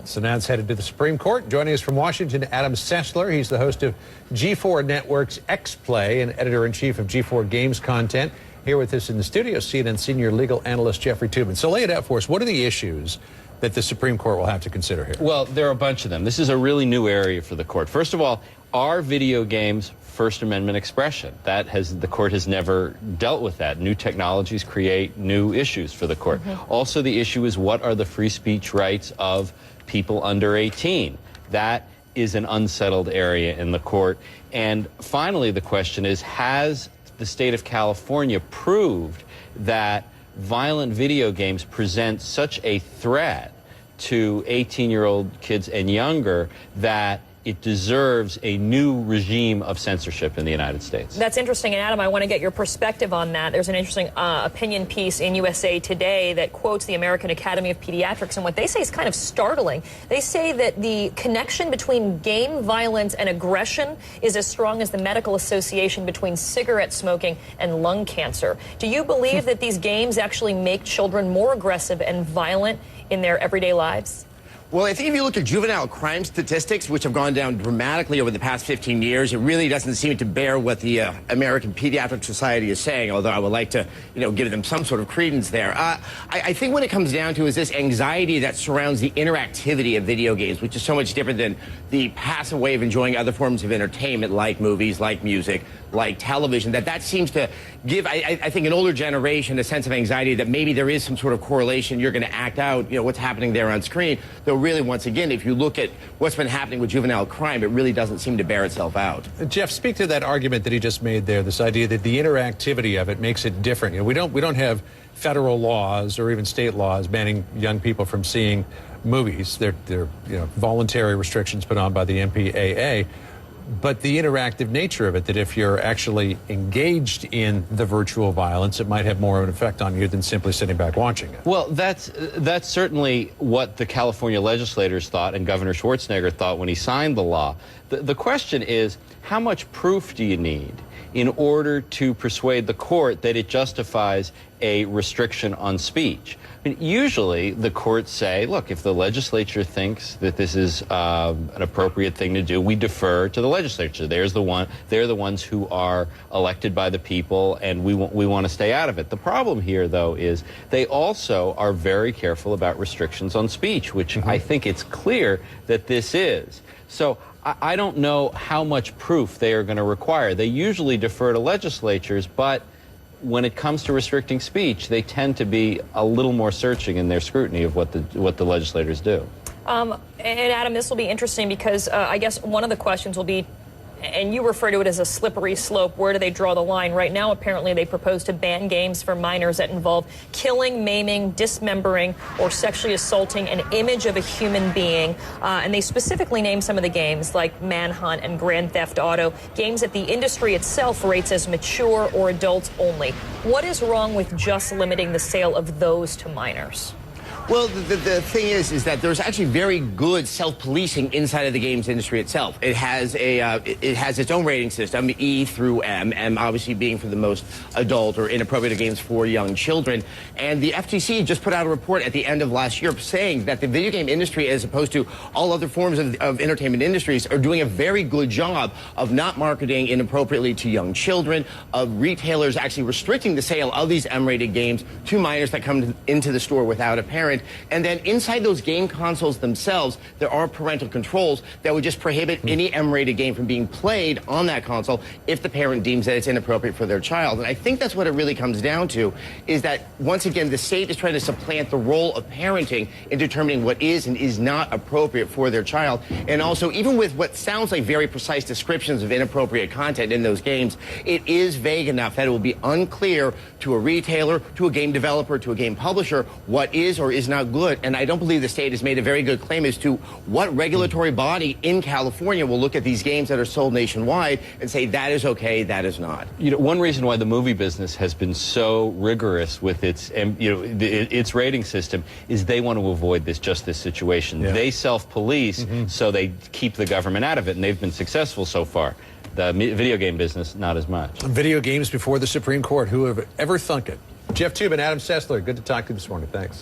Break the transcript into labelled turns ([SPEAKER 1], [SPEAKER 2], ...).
[SPEAKER 1] So now it's headed to the Supreme Court. Joining us from Washington, Adam Sessler. He's the host of G4 Network's X-Play and editor-in-chief of G4 Games Content. Here with us in the studio, CNN senior legal analyst Jeffrey Toobin. So lay it out for us. What are the issues that the Supreme Court will have to consider here?
[SPEAKER 2] Well, there are a bunch of them. This is a really new area for the court. First of all, are video games First Amendment expression? The court has never dealt with that. New technologies create new issues for the court. Also, the issue is, what are the free speech rights of people under 18? That is an unsettled area in the court. And finally, the question is, has the state of California proved that violent video games present such a threat to 18-year-old kids and younger that it deserves a new regime of censorship in the United States?
[SPEAKER 3] That's interesting. And Adam, I want to get your perspective on that. There's an interesting opinion piece in USA Today that quotes the American Academy of Pediatrics, and what they say is kind of startling. They say that the connection between game violence and aggression is as strong as the medical association between cigarette smoking and lung cancer. Do you believe that these games actually make children more aggressive and violent in their everyday lives?
[SPEAKER 4] Well, I think if you look at juvenile crime statistics, which have gone down dramatically over the past 15 years, it really doesn't seem to bear what the American Pediatric Society is saying, although I would like to, give them some sort of credence there. I think what it comes down to is this anxiety that surrounds the interactivity of video games, which is so much different than the passive way of enjoying other forms of entertainment, like movies, like music, like television, that seems to give, I think, an older generation a sense of anxiety that maybe there is some sort of correlation. You're going to act out, what's happening there on screen. Though really, once again, if you look at what's been happening with juvenile crime, it really doesn't seem to bear itself out.
[SPEAKER 1] Jeff, speak to that argument that he just made there, this idea that the interactivity of it makes it different. We don't have federal laws or even state laws banning young people from seeing movies. They're voluntary restrictions put on by the MPAA. But the interactive nature of it, that if you're actually engaged in the virtual violence, it might have more of an effect on you than simply sitting back watching it.
[SPEAKER 2] Well, that's certainly what the California legislators thought and Governor Schwarzenegger thought when he signed the law. The question is, how much proof do you need in order to persuade the court that it justifies a restriction on speech? I mean, usually the courts say, look, if the legislature thinks that this is an appropriate thing to do, we defer to the legislature. They're the ones who are elected by the people, and we want to stay out of it. The problem here, though, is they also are very careful about restrictions on speech, which I think it's clear that this is. So I don't know how much proof they are going to require. They usually defer to legislatures, but when it comes to restricting speech, they tend to be a little more searching in their scrutiny of what the legislators do.
[SPEAKER 3] And Adam, this will be interesting because I guess one of the questions will be, and you refer to it as a slippery slope, where do they draw the line? Right now, apparently, they propose to ban games for minors that involve killing, maiming, dismembering, or sexually assaulting an image of a human being. And they specifically name some of the games, like Manhunt and Grand Theft Auto, games that the industry itself rates as mature or adults only. What is wrong with just limiting the sale of those to minors?
[SPEAKER 4] Well, the thing is that there's actually very good self-policing inside of the games industry itself. It has its own rating system, E through M, M obviously being for the most adult or inappropriate games for young children. And the FTC just put out a report at the end of last year saying that the video game industry, as opposed to all other forms of entertainment industries, are doing a very good job of not marketing inappropriately to young children, of retailers actually restricting the sale of these M-rated games to minors that come into the store without a parent. And then inside those game consoles themselves, there are parental controls that would just prohibit any M-rated game from being played on that console if the parent deems that it's inappropriate for their child. And I think that's what it really comes down to, is that, once again, the state is trying to supplant the role of parenting in determining what is and is not appropriate for their child. And also, even with what sounds like very precise descriptions of inappropriate content in those games, it is vague enough that it will be unclear to a retailer, to a game developer, to a game publisher, what is or is not good. And I don't believe the state has made a very good claim as to what regulatory body in California will look at these games that are sold nationwide and say that is okay, that is not.
[SPEAKER 2] One reason why the movie business has been so rigorous with its rating system is they want to avoid this situation. Yeah. They self-police, so they keep the government out of it, and they've been successful so far. The video game business, not as much.
[SPEAKER 1] Video games before the Supreme Court. Who would have ever thunk it? Jeff Toobin, Adam Sessler, good to talk to you this morning. Thanks.